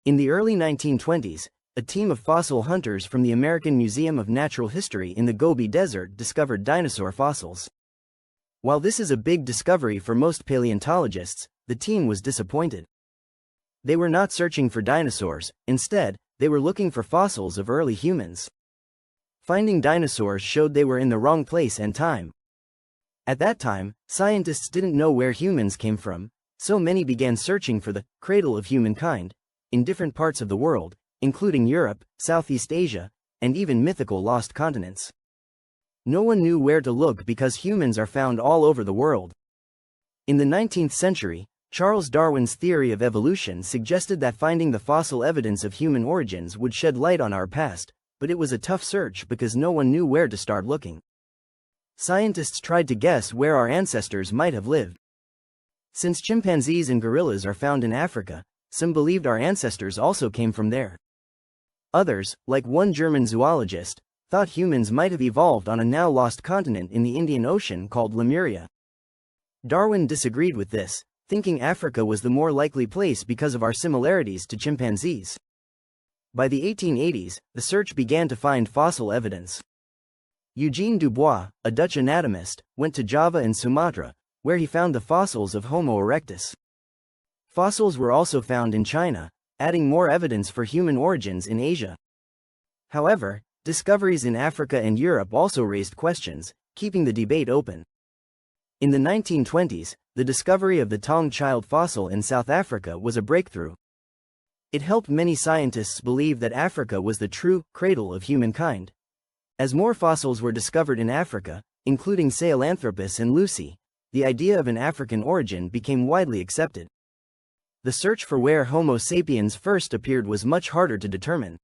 In the early 1920s, a team of fossil hunters from the American Museum of Natural History in the Gobi Desert discovered dinosaur fossils. While this is a big discovery for most paleontologists, the team was disappointed. They were not searching for dinosaurs, instead, they were looking for fossils of early humans. Finding dinosaurs showed they were in the wrong place and time. At that time, scientists didn't know where humans came from, so many began searching for the cradle of humankind in different parts of the world, including Europe, Southeast Asia, and even mythical lost continents. No one knew where to look because humans are found all over the world. In the 19th century, Charles Darwin's theory of evolution suggested that finding the fossil evidence of human origins would shed light on our past, but it was a tough search because no one knew where to start looking. Scientists tried to guess where our ancestors might have lived. Since chimpanzees and gorillas are found in Africa, some believed our ancestors also came from there. Others, like one German zoologist, thought humans might have evolved on a now-lost continent in the Indian Ocean called Lemuria. Darwin disagreed with this, thinking Africa was the more likely place because of our similarities to chimpanzees. By the 1880s, the search began to find fossil evidence. Eugene Dubois, a Dutch anatomist, went to Java and Sumatra, where he found the fossils of Homo erectus. Fossils were also found in China, adding more evidence for human origins in Asia. However, discoveries in Africa and Europe also raised questions, keeping the debate open. In the 1920s, the discovery of the Taung child fossil in South Africa was a breakthrough. It helped many scientists believe that Africa was the true cradle of humankind. As more fossils were discovered in Africa, including Sahelanthropus and Lucy, the idea of an African origin became widely accepted. The search for where Homo sapiens first appeared was much harder to determine.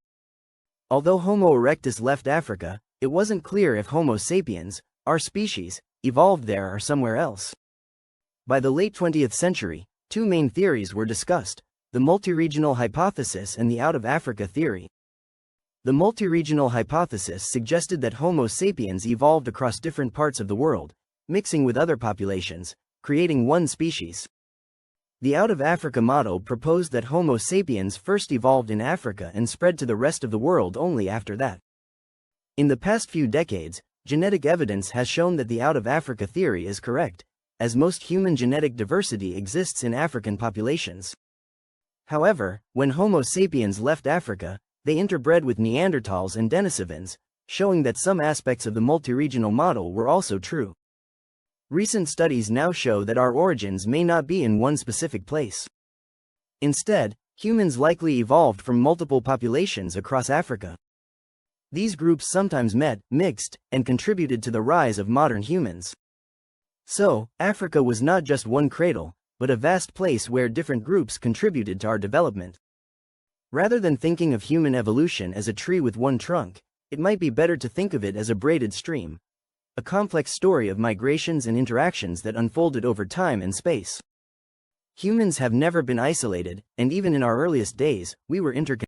Although Homo erectus left Africa, it wasn't clear if Homo sapiens, our species, evolved there or somewhere else. By the late 20th century, two main theories were discussed: the multi-regional hypothesis and the out-of-Africa theory. The multi-regional hypothesis suggested that Homo sapiens evolved across different parts of the world, mixing with other populations, creating one species. The out-of-Africa model proposed that Homo sapiens first evolved in Africa and spread to the rest of the world only after that. In the past few decades, genetic evidence has shown that the out-of-Africa theory is correct, as most human genetic diversity exists in African populations. However, when Homo sapiens left Africa, they interbred with Neanderthals and Denisovans, showing that some aspects of the multi-regional model were also true. Recent studies now show that our origins may not be in one specific place. Instead, humans likely evolved from multiple populations across Africa. These groups sometimes met, mixed, and contributed to the rise of modern humans. So, Africa was not just one cradle, but a vast place where different groups contributed to our development. Rather than thinking of human evolution as a tree with one trunk, it might be better to think of it as a braided stream. A complex story of migrations and interactions that unfolded over time and space. Humans have never been isolated, and even in our earliest days, we were interconnected.